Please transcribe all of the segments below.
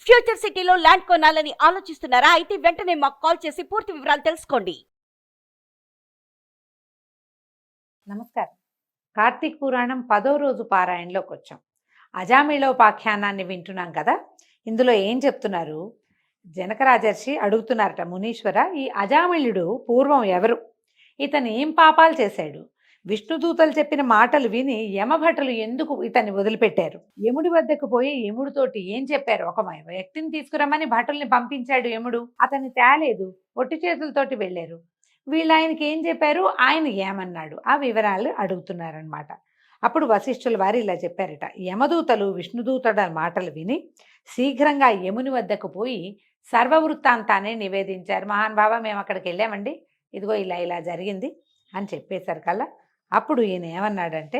Future సిటీలో land కొనాలని ఆలోచిస్తున్నారా? అయితే వెంటనే మాకు కాల్ చేసి పూర్తి వివరాలు తెలుసుకోండి. నమస్కారం. కార్తీక్ పురాణం 10వ రోజు పారాయణలోకి వచ్చాం. అజామిళోపాఖ్యానాన్ని వింటున్నాం కదా. ఇందులో ఏం చెప్తున్నారు? జనకరాజర్షి అడుగుతున్నారట, మునీశ్వర, ఈ అజామిళుడు పూర్వం ఎవరు? ఇతను ఏం పాపాలు చేశాడు? విష్ణుదూతలు చెప్పిన మాటలు విని యమభటులు ఎందుకు ఇతన్ని వదిలిపెట్టారు? యముడి వద్దకు పోయి యముడితోటి ఏం చెప్పారు? ఒక వ్యక్తిని తీసుకురమ్మని భటుల్ని పంపించాడు యముడు. అతన్ని తేలేదు, ఒట్టి చేతులతోటి వెళ్ళారు. వీళ్ళు ఆయనకి ఏం చెప్పారు, ఆయన ఏమన్నాడు, ఆ వివరాలు అడుగుతున్నారనమాట. అప్పుడు వశిష్ఠుల వారు ఇలా చెప్పారట, యమదూతలు విష్ణుదూతల మాటలు విని శీఘ్రంగా యముని వద్దకు పోయి సర్వవృత్తాంతాన్ని నివేదించారు. మహానుభావ, మేము అక్కడికి వెళ్ళామండి, ఇదిగో ఇలా ఇలా జరిగింది అని చెప్పేశారు కల్లా. అప్పుడు ఈయన ఏమన్నాడంటే,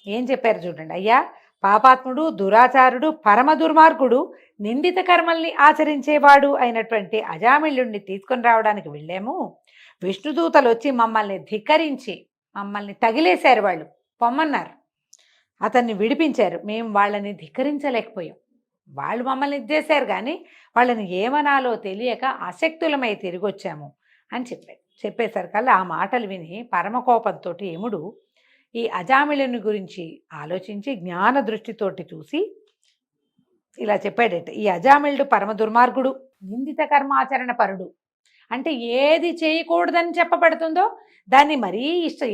ఏం చెప్పారు చూడండి. అయ్యా, పాపాత్ముడు, దురాచారుడు, పరమ దుర్మార్గుడు, నిందిత కర్మల్ని ఆచరించేవాడు అయినటువంటి అజామిళుణ్ణి తీసుకొని రావడానికి వెళ్ళాము. విష్ణుదూతలు వచ్చి మమ్మల్ని ధిక్కరించి మమ్మల్ని తగిలేశారు. వాళ్ళు పొమ్మన్నారు, అతన్ని విడిపించారు. మేము వాళ్ళని ధిక్కరించలేకపోయాం. వాళ్ళు మమ్మల్ని ఇద్దేశారు, కానీ వాళ్ళని ఏమనాలో తెలియక అశక్తులమై తిరిగి వచ్చాము అని చెప్పేశారు కల్లా. ఆ మాటలు విని పరమకోపంతో యముడు ఈ అజామిళుని గురించి ఆలోచించి జ్ఞాన దృష్టితోటి చూసి ఇలా చెప్పాడట, ఈ అజామిళుడు పరమ దుర్మార్గుడు, నిందిత కర్మాచరణ పరుడు. అంటే ఏది చేయకూడదని చెప్పబడుతుందో దాన్ని మరీ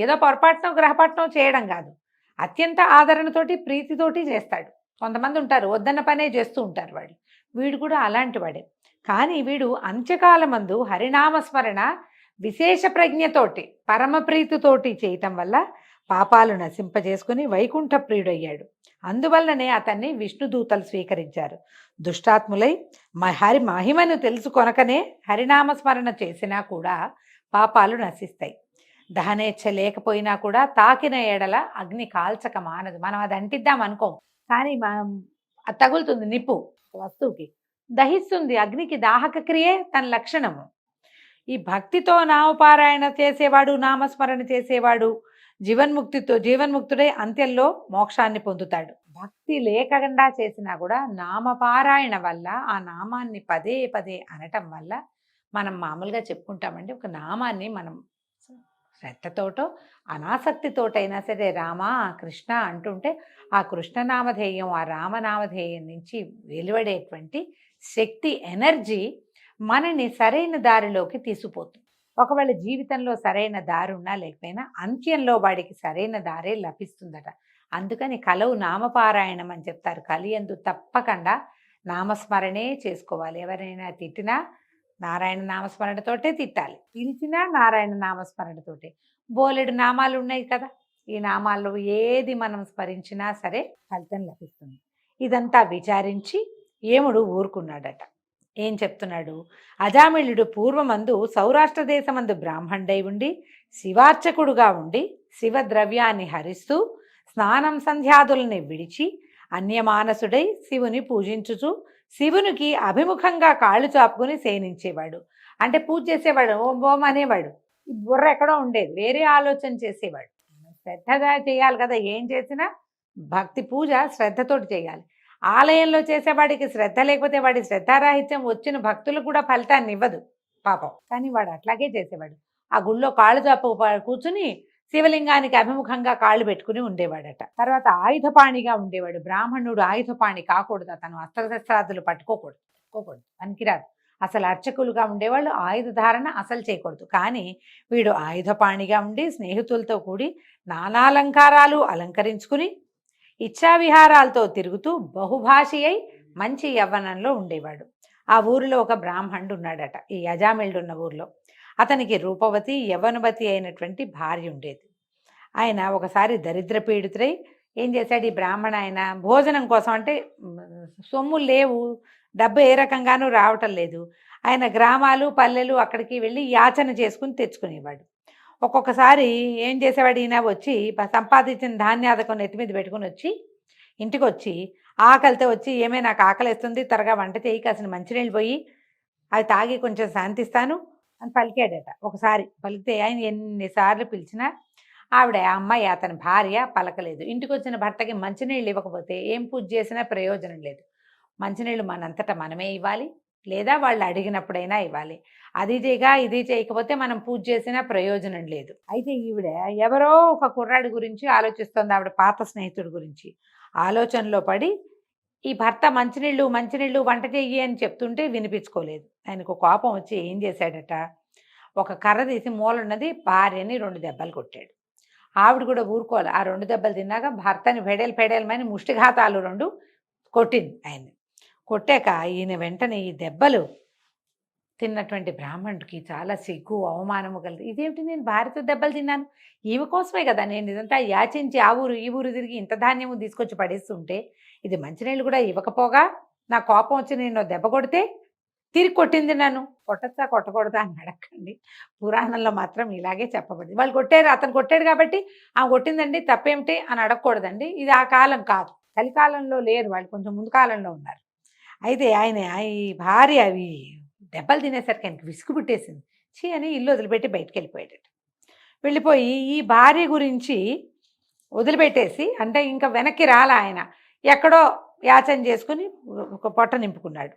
ఏదో పొరపాటునో గ్రహపాటునో చేయడం కాదు, అత్యంత ఆదరణతోటి ప్రీతితోటి చేస్తాడు. కొంతమంది ఉంటారు వద్దన్న పనే చేస్తూ ఉంటారు వాళ్ళు. వీడు కూడా అలాంటి వాడే. కానీ వీడు అంత్యకాలమందు హరినామస్మరణ విశేష ప్రజ్ఞతోటి పరమప్రీతితోటి చేయటం వల్ల పాపాలు నశింపజేసుకుని వైకుంఠ ప్రియుడయ్యాడు. అందువల్లనే అతన్ని విష్ణుదూతలు స్వీకరించారు. దుష్టాత్ములై హరి మహిమను తెలుసుకొనకనే హరినామస్మరణ చేసినా కూడా పాపాలు నశిస్తాయి. దహనేచ్ఛ లేకపోయినా కూడా తాకిన ఎడల అగ్ని కాల్చక మానదు. మనం అది అంటిద్దాం అనుకోం, కానీ మనం అది తగులుతుంది, నిప్పు వస్తువుకి దహిస్తుంది. అగ్నికి దాహక క్రియే తన లక్షణము. ఈ భక్తితో నామపారాయణ చేసేవాడు, నామస్మరణ చేసేవాడు జీవన్ముక్తుడై అంత్యంలో మోక్షాన్ని పొందుతాడు. భక్తి లేకుండా చేసినా కూడా నామపారాయణ వల్ల, ఆ నామాన్ని పదే పదే అనటం వల్ల, మనం మామూలుగా చెప్పుకుంటామండి, ఒక నామాన్ని మనం శ్రద్ధతోటో అనాసక్తితోటైనా సరే రామ కృష్ణ అంటుంటే ఆ కృష్ణనామధేయం, ఆ రామనామధేయం నుంచి వెలువడేటువంటి శక్తి, ఎనర్జీ మనని సరైన దారిలోకి తీసుకుపోతుంది. ఒకవేళ జీవితంలో సరైన దారి ఉన్నా లేకపోయినా అంత్యంలో వాడికి సరైన దారే లభిస్తుందట. అందుకని కలవు నామపారాయణం అని చెప్తారు. కలియందు తప్పకుండా నామస్మరణే చేసుకోవాలి. ఎవరైనా తిట్టినా నారాయణ నామస్మరణతోటే తిట్టాలి, పిలిచినా నారాయణ నామస్మరణతోటే. బోలెడు నామాలు ఉన్నాయి కదా, ఈ నామాల్లో ఏది మనం స్మరించినా సరే ఫలితం లభిస్తుంది. ఇదంతా విచారించి యముడు ఊరుకున్నాడట. ఏం చెప్తున్నాడు? అజామిళుడు పూర్వమందు సౌరాష్ట్ర దేశమందు బ్రాహ్మణుడై ఉండి శివార్చకుడుగా ఉండి శివద్రవ్యాన్ని హరిస్తూ స్నానం సంధ్యాదుల్ని విడిచి అన్యమానసుడై శివుని పూజించుచు శివునికి అభిముఖంగా కాళ్ళు చాపుకుని సేనించేవాడు. అంటే పూజ చేసేవాడు, ఓం ఓం అనేవాడు. ఈ బుర్ర ఎక్కడో ఉండేది, వేరే ఆలోచన చేసేవాడు. శ్రద్ధగా చేయాలి కదా, ఏం చేసినా భక్తి పూజ శ్రద్ధతోటి చేయాలి. ఆలయంలో చేసేవాడికి శ్రద్ధ లేకపోతే వాడి శ్రద్ధారాహిత్యం వచ్చిన భక్తులు కూడా ఫలితాన్ని ఇవ్వదు పాపం. కానీ వాడు అట్లాగే చేసేవాడు. ఆ గుళ్ళో కాళ్ళు చాపు కూర్చుని శివలింగానికి అభిముఖంగా కాళ్ళు పెట్టుకుని ఉండేవాడట. తర్వాత ఆయుధపాణిగా ఉండేవాడు. బ్రాహ్మణుడు ఆయుధపాణి కాకూడదు, అతను అస్త్రశస్త్రాదులు పట్టుకోకూడదు, పనికిరాదు. అసలు అర్చకులుగా ఉండేవాళ్ళు ఆయుధ ధారణ అసలు చేయకూడదు. కానీ వీడు ఆయుధపాణిగా ఉండి స్నేహితులతో కూడి నానాలంకారాలు అలంకరించుకుని ఇచ్ఛావిహారాలతో తిరుగుతూ బహుభాషి అయి మంచి యవ్వనంలో ఉండేవాడు. ఆ ఊరిలో ఒక బ్రాహ్మణుడు ఉన్నాడట, ఈ అజామిళుడు ఉన్న ఊరిలో. అతనికి రూపవతి యవ్వనవతి అయినటువంటి భార్య ఉండేది. ఆయన ఒకసారి దరిద్ర పీడితుడై ఏం చేశాడు, ఈ బ్రాహ్మణ ఆయన భోజనం కోసం, అంటే సొమ్ములు లేవు, డబ్బు ఏ రకంగానూ రావటం లేదు. ఆయన గ్రామాలు పల్లెలు అక్కడికి వెళ్ళి యాచన చేసుకుని తెచ్చుకునేవాడు. ఒక్కొక్కసారి ఏం చేసేవాడు, ఈయన వచ్చి సంపాదించిన ధాన్యాదకం నెత్తి మీద పెట్టుకుని వచ్చి ఇంటికి వచ్చి ఆకలితో వచ్చి, ఏమే నాకు ఆకలిస్తుంది, త్వరగా వంట చేయి, కాసిన మంచినీళ్ళు పోయి అది తాగి కొంచెం శాంతిస్తాను అని పలికాడట. ఒకసారి పలికితే ఆయన ఎన్నిసార్లు పిలిచినా ఆవిడ, ఆ అమ్మాయి అతని భార్య పలకలేదు. ఇంటికి వచ్చిన భర్తకి మంచినీళ్ళు ఇవ్వకపోతే ఏం పూజ చేసినా ప్రయోజనం లేదు. మంచినీళ్ళు మనంతట మనమే ఇవ్వాలి, లేదా వాళ్ళు అడిగినప్పుడైనా ఇవ్వాలి. అది చేయగా ఇది చేయకపోతే మనం పూజ చేసినా ప్రయోజనం లేదు. అయితే ఈవిడ ఎవరో ఒక కుర్రాడి గురించి ఆలోచిస్తోంది, ఆవిడ పాత స్నేహితుడి గురించి. ఆలోచనలో పడి ఈ భర్త మంచినీళ్ళు మంచినీళ్ళు వంట చెయ్యి అని చెప్తుంటే వినిపించుకోలేదు. ఆయనకు కోపం వచ్చి ఏం చేశాడట, ఒక కర్ర తీసి మూలన్నది భార్యని 2 దెబ్బలు కొట్టాడు. ఆవిడ కూడా ఊరుకోవాలి. ఆ 2 దెబ్బలు తిన్నాక భర్తని ఫెడేలు ఫెడేలమని ముష్టిఘాతాలు 2 కొట్టింది ఆయన్ని. కొట్టాక ఈయన వెంటనే ఈ దెబ్బలు తిన్నటువంటి బ్రాహ్మణుడికి చాలా సిగ్గు అవమానము కలిగి, ఇదేమిటి నేను భార్యతో దెబ్బలు తిన్నాను, ఈమె కోసమే కదా నేను ఇదంతా యాచించి ఆ ఊరు ఈ ఊరు తిరిగి ఇంత ధాన్యము తీసుకొచ్చి పడేస్తుంటే, ఇది మంచినీళ్ళు కూడా ఇవ్వకపోగా నా కోపం వచ్చి నేను దెబ్బ కొడితే తిరిగి కొట్టింది నన్ను, కొట్టచ్చా కొట్టకూడదా అని అడగండి. పురాణంలో మాత్రం ఇలాగే చెప్పబడింది. వాళ్ళు కొట్టారు, అతను కొట్టాడు కాబట్టి ఆమె కొట్టిందండి తప్పేమిటి అని అడగకూడదండి. ఇది ఆ కాలం కాదు, కలికాలంలో లేరు వాళ్ళు, కొంచెం ముందు కాలంలో ఉన్నారు. అయితే ఆయన ఈ భార్య అవి దెబ్బలు తినేసరికి ఆయనకి విసుగు పుట్టేసింది. చీ అని ఇల్లు వదిలిపెట్టి బయటికి వెళ్ళిపోయాడట. వెళ్ళిపోయి ఈ భార్య గురించి వదిలిపెట్టేసి, అంటే ఇంకా వెనక్కి రాలా ఆయన, ఎక్కడో యాచన చేసుకుని ఒక పొట్ట నింపుకున్నాడు.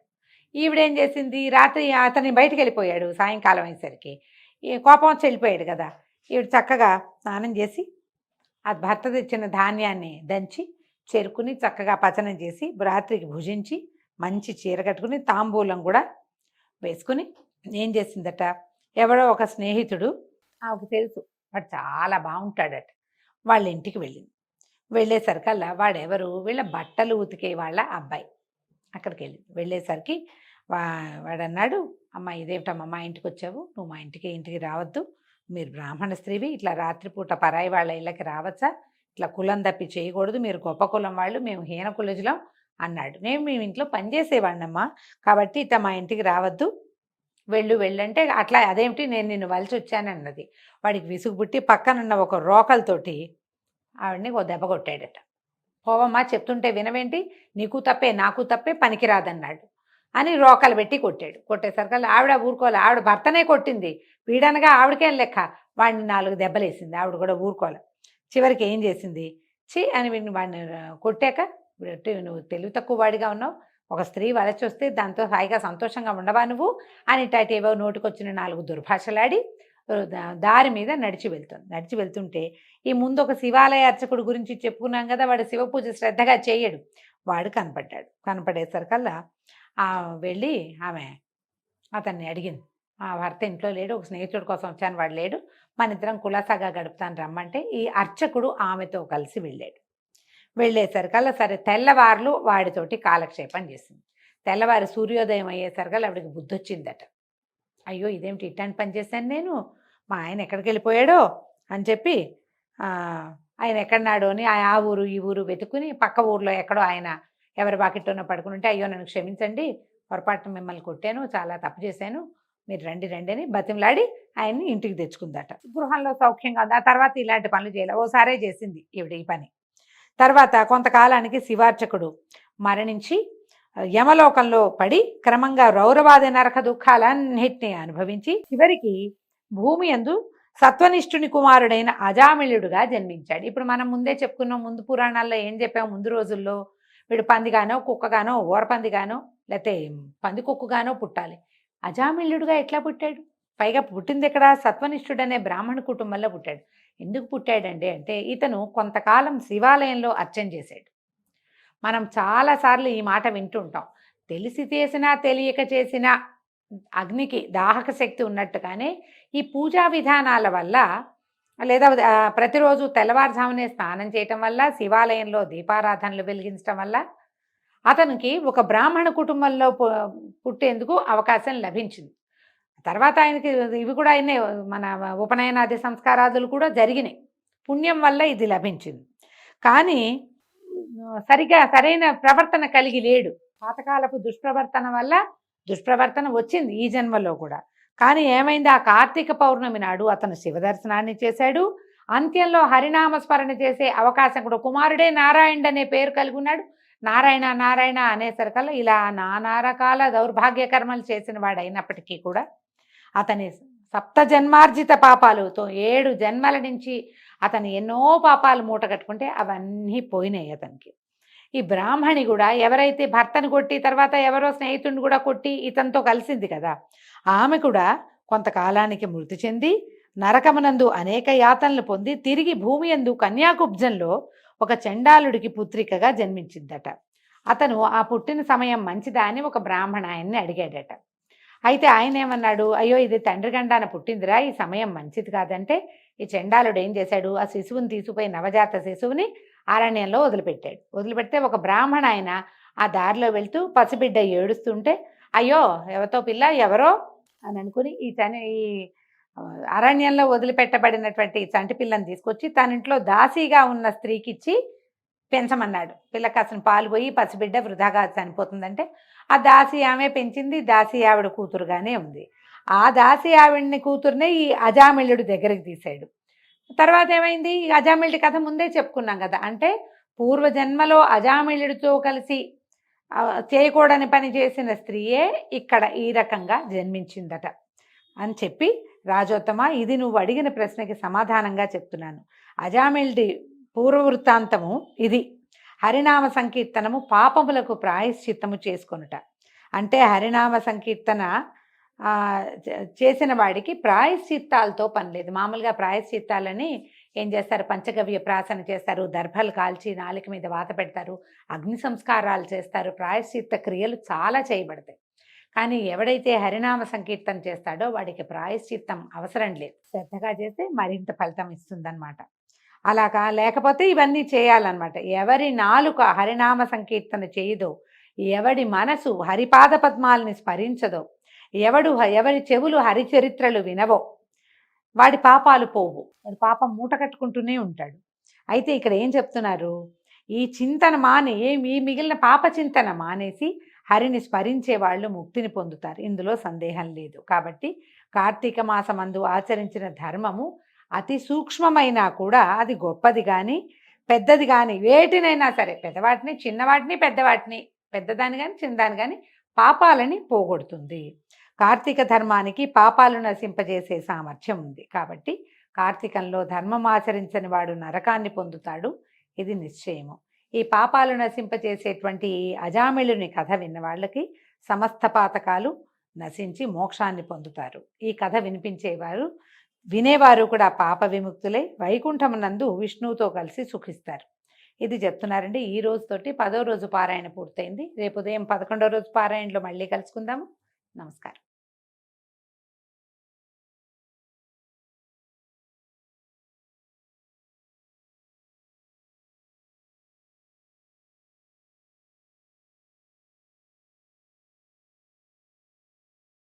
ఈవిడేం చేసింది, రాత్రి అతని బయటికి వెళ్ళిపోయాడు, సాయంకాలం అయ్యేసరికి ఈ కోపం వచ్చి వెళ్ళిపోయాడు కదా. ఈవిడ చక్కగా స్నానం చేసి ఆ భర్త తెచ్చిన ధాన్యాన్ని దంచి చెరుకుని చక్కగా పచనం చేసి రాత్రికి భుజించి మంచి చీర కట్టుకుని తాంబూలం కూడా వేసుకుని ఏం చేసిందట, ఎవడో ఒక స్నేహితుడు ఆమెకు తెలుసు వాడు చాలా బాగుంటాడట, వాళ్ళ ఇంటికి వెళ్ళింది. వెళ్ళేసరికల్లా వాడెవరు, వీళ్ళ బట్టలు ఉతికే వాళ్ళ అబ్బాయి. అక్కడికి వెళ్ళింది. వెళ్ళేసరికి వాడన్నాడు, అమ్మ ఇదేమిటమ్మా మా ఇంటికి వచ్చావు, నువ్వు మా ఇంటికి రావద్దు, మీరు బ్రాహ్మణ స్త్రీవి, ఇట్లా రాత్రిపూట పరాయి వాళ్ళ ఇళ్ళకి రావచ్చా, ఇట్లా కులం తప్పి చేయకూడదు, మీరు గొప్ప కులం వాళ్ళు, మేము హీన కులజులం అన్నాడు. నేను మీ ఇంట్లో పనిచేసేవాడినమ్మా, కాబట్టి ఇట్లా మా ఇంటికి రావద్దు, వెళ్ళంటే అట్లా అదేమిటి నేను నిన్ను వలిచి వచ్చానన్నది. వాడికి విసుగు పుట్టి పక్కనున్న ఒక రోకలతోటి ఆవిడని ఓ దెబ్బ కొట్టాడట. పోవమ్మా చెప్తుంటే వినవేంటి, నీకు తప్పే నాకు తప్పే, పనికిరాదన్నాడు అని రోకలు పెట్టి కొట్టాడు. కొట్టేసరికి ఆవిడ ఊరుకోలే, ఆవిడ భర్తనే కొట్టింది, పీడనగా ఆవిడకేం లెక్క, వాడిని 4 దెబ్బలేసింది, ఆవిడ కూడా ఊరుకోలే. చివరికి ఏం చేసింది, చి అని వాడిని కొట్టాక, నువ్వు తెలివి తక్కువ వాడిగా ఉన్నావు, ఒక స్త్రీ వలచి వస్తే దాంతో హాయిగా సంతోషంగా ఉండవా నువ్వు అని ఏవో నోటికొచ్చిన 4 దుర్భాషలాడి దారి మీద నడిచి వెళ్తుంటే ఈ ముందు ఒక శివాలయ అర్చకుడు గురించి చెప్పుకున్నాం కదా, వాడు శివ పూజ శ్రద్ధగా చేయడు, వాడు కనపడేసరికల్లా వెళ్ళి ఆమె అతన్ని అడిగింది, ఆ భర్త ఇంట్లో లేడు, ఒక స్నేహితుడి కోసం వచ్చాను, వాడు లేడు, మన ఇద్దరం కులాసాగా గడుపుతాను రమ్మంటే ఈ అర్చకుడు ఆమెతో కలిసి వెళ్ళేసరికల్లా సరే తెల్లవారులు వాడితోటి కాలక్షేపం చేసింది. తెల్లవారు సూర్యోదయం అయ్యేసరికల్లా ఆవిడకి బుద్ధి వచ్చిందట, అయ్యో ఇదేమిటి ఇట్లాంటి పని చేశాను నేను, మా ఆయన ఎక్కడికి వెళ్ళిపోయాడో అని చెప్పి ఆయన ఎక్కడన్నాడో అని ఆ ఊరు ఈ ఊరు వెతుకుని పక్క ఊర్లో ఎక్కడో ఆయన ఎవరి బాకిట్టోనో పడుకుని ఉంటే, అయ్యో నన్ను క్షమించండి, పొరపాటున మిమ్మల్ని కొట్టాను, చాలా తప్పు చేశాను, మీరు రండి అని బతిమలాడి ఆయన్ని ఇంటికి తెచ్చుకుందట. గృహంలో సౌఖ్యంగా ఉంది. ఆ తర్వాత ఇలాంటి పనులు చేయలేదు, ఓసారే చేసింది ఈవిడ ఈ పని. తర్వాత కొంతకాలానికి శివార్చకుడు మరణించి యమలోకంలో పడి క్రమంగా రౌరవాది నరక దుఃఖాలన్నిటినీ అనుభవించి చివరికి భూమి యందు సత్వనిష్ఠుని కుమారుడైన అజామిళుడుగా జన్మించాడు. ఇప్పుడు మనం ముందే చెప్పుకున్నాం, ముందు పురాణాల్లో ఏం చెప్పాము, ముందు రోజుల్లో వీడు పందిగానో కుక్కగానో ఓరపందిగానో లేకపోతే పంది కుక్కగానో పుట్టాలి. అజామిళుడుగా ఎట్లా పుట్టాడు, పైగా పుట్టింది ఎక్కడ, సత్వనిష్ఠుడనే బ్రాహ్మణ కుటుంబంలో పుట్టాడు. ఎందుకు పుట్టాడండి అంటే ఇతను కొంతకాలం శివాలయంలో అర్చన చేశాడు. మనం చాలాసార్లు ఈ మాట వింటుంటాం, తెలిసి చేసినా తెలియక చేసినా అగ్నికి దాహక శక్తి ఉన్నట్టుగానే ఈ పూజా విధానాల వల్ల లేదా ప్రతిరోజు తెల్లవారుజామునే స్నానం చేయటం వల్ల, శివాలయంలో దీపారాధనలు వెలిగించడం వల్ల అతనికి ఒక బ్రాహ్మణ కుటుంబంలో పుట్టేందుకు అవకాశం లభించింది. తర్వాత ఆయనకి ఇవి కూడా అయినాయి, మన ఉపనయనాది సంస్కారాదులు కూడా జరిగినాయి, పుణ్యం వల్ల ఇది లభించింది. కానీ సరైన ప్రవర్తన కలిగి లేడు, పాతకాలపు దుష్ప్రవర్తన వల్ల దుష్ప్రవర్తన వచ్చింది ఈ జన్మలో కూడా. కానీ ఏమైంది, ఆ కార్తీక పౌర్ణమి నాడు అతను శివదర్శనాన్ని చేశాడు, అంత్యంలో హరినామస్మరణ చేసే అవకాశం కూడా, కుమారుడే నారాయణుడు అనే పేరు కలిగి ఉన్నాడు, నారాయణ నారాయణ అనేసరికల్లా ఇలా నానా రకాల దౌర్భాగ్య కర్మలు చేసిన వాడైనప్పటికీ కూడా అతని 7 జన్మార్జిత పాపాలతో 7 జన్మల నుంచి అతను ఎన్నో పాపాలు మూట కట్టుకుంటే అవన్నీ పోయినాయి అతనికి. ఈ బ్రాహ్మణి కూడా ఎవరైతే భర్తను కొట్టి తర్వాత ఎవరో స్నేహితుడిని కూడా కొట్టి ఇతనితో కలిసింది కదా, ఆమె కూడా కొంతకాలానికి మృతి చెంది నరకమునందు అనేక యాతనలు పొంది తిరిగి భూమి యందు కన్యాకుబ్జంలో ఒక చండాలుడికి పుత్రికగా జన్మించిందట. అతను ఆ పుట్టిన సమయం మంచిదా అని ఒక బ్రాహ్మణ ఆయన్ని అడిగాడట. అయితే ఆయన ఏమన్నాడు, అయ్యో ఇది తండ్రి గండాన పుట్టిందిరా, ఈ సమయం మంచిది కాదంటే ఈ చండాలుడు ఏం చేశాడు, ఆ శిశువుని తీసుకుపోయి నవజాత శిశువుని అరణ్యంలో వదిలిపెట్టాడు. వదిలిపెడితే ఒక బ్రాహ్మణ ఆయన ఆ దారిలో వెళ్తూ పసిబిడ్డ ఏడుస్తుంటే, అయ్యో ఎవతో పిల్ల ఎవరో అని అనుకుని ఈ అరణ్యంలో వదిలిపెట్టబడినటువంటి చంటి పిల్లని తీసుకొచ్చి తన ఇంట్లో దాసీగా ఉన్న స్త్రీకి ఇచ్చి పెంచమన్నాడు. పిల్లకి కాసిన పాలు పోయి పసిబిడ్డ వృధాగా చనిపోతుందంటే ఆ దాసి ఆమె పెంచింది, దాసి ఆవిడ కూతురుగానే ఉంది. ఆ దాసి ఆవిడ్ని కూతురునే ఈ అజామిళుడు దగ్గరికి తీశాడు. తర్వాత ఏమైంది, ఈ అజామిళుడి కథ ముందే చెప్పుకున్నాం కదా, అంటే పూర్వజన్మలో అజామిళుడితో కలిసి చేయకూడని పని చేసిన స్త్రీయే ఇక్కడ ఈ రకంగా జన్మించిందట అని చెప్పి, రాజోత్తమ ఇది నువ్వు అడిగిన ప్రశ్నకి సమాధానంగా చెప్తున్నాను. అజామిళుడి పూర్వవృత్తాంతము ఇది. హరినామ సంకీర్తనము పాపములకు ప్రాయశ్చిత్తము చేసుకొనుట. అంటే హరినామ సంకీర్తన చేసిన వాడికి ప్రాయశ్చిత్తాలతో పని లేదు. మామూలుగా ప్రాయశ్చిత్తాలని ఏం చేస్తారు, పంచగవ్య ప్రాసన చేస్తారు, దర్భలు కాల్చి నాలుక మీద వాత పెడతారు, అగ్ని సంస్కారాలు చేస్తారు, ప్రాయశ్చిత్త క్రియలు చాలా చేయబడతాయి. కానీ ఎవడైతే హరినామ సంకీర్తన చేస్తాడో వాడికి ప్రాయశ్చిత్తం అవసరం లేదు. శ్రద్ధగా చేస్తే మరింత ఫలితం ఇస్తుందన్నమాట. అలాగా లేకపోతే ఇవన్నీ చేయాలన్నమాట. ఎవరి నాలుక హరినామ సంకీర్తన చేయదో, ఎవడి మనసు హరిపాద పద్మాలని స్మరించదో, ఎవరి చెవులు హరిచరిత్రలు వినవో వాడి పాపాలు పోవు. వాడి పాపం మూట కట్టుకుంటూనే ఉంటాడు. అయితే ఇక్కడ ఏం చెప్తున్నారు, ఈ చింతన మాని ఈ మిగిలిన పాప చింతన మానేసి హరిని స్మరించే వాళ్ళు ముక్తిని పొందుతారు. ఇందులో సందేహం లేదు. కాబట్టి కార్తీక మాసమందు ఆచరించిన ధర్మము అతి సూక్ష్మమైనా కూడా అది గొప్పది కానీ పెద్దది కానీ వేటినైనా సరే, పెద్దవాటిని చిన్నవాటిని పెద్దవాటిని, పెద్దదాని కానీ చిన్నదాని కానీ పాపాలని పోగొడుతుంది. కార్తీక ధర్మానికి పాపాలు నశింపజేసే సామర్థ్యం ఉంది. కాబట్టి కార్తీకంలో ధర్మం ఆచరించని వాడు నరకాన్ని పొందుతాడు, ఇది నిశ్చయము. ఈ పాపాలు నశింపజేసేటువంటి అజామిళుని కథ విన్న వాళ్ళకి సమస్త పాతకాలు నశించి మోక్షాన్ని పొందుతారు. ఈ కథ వినేవారు కూడా పాప విముక్తులై వైకుంఠమునందు విష్ణువుతో కలిసి సుఖిస్తారు. ఇది చెప్తున్నారండి. ఈ రోజుతోటి 10వ రోజు పారాయణ పూర్తయింది. రేపు ఉదయం 11వ రోజు పారాయణలో మళ్ళీ కలుసుకుందాము. నమస్కారం.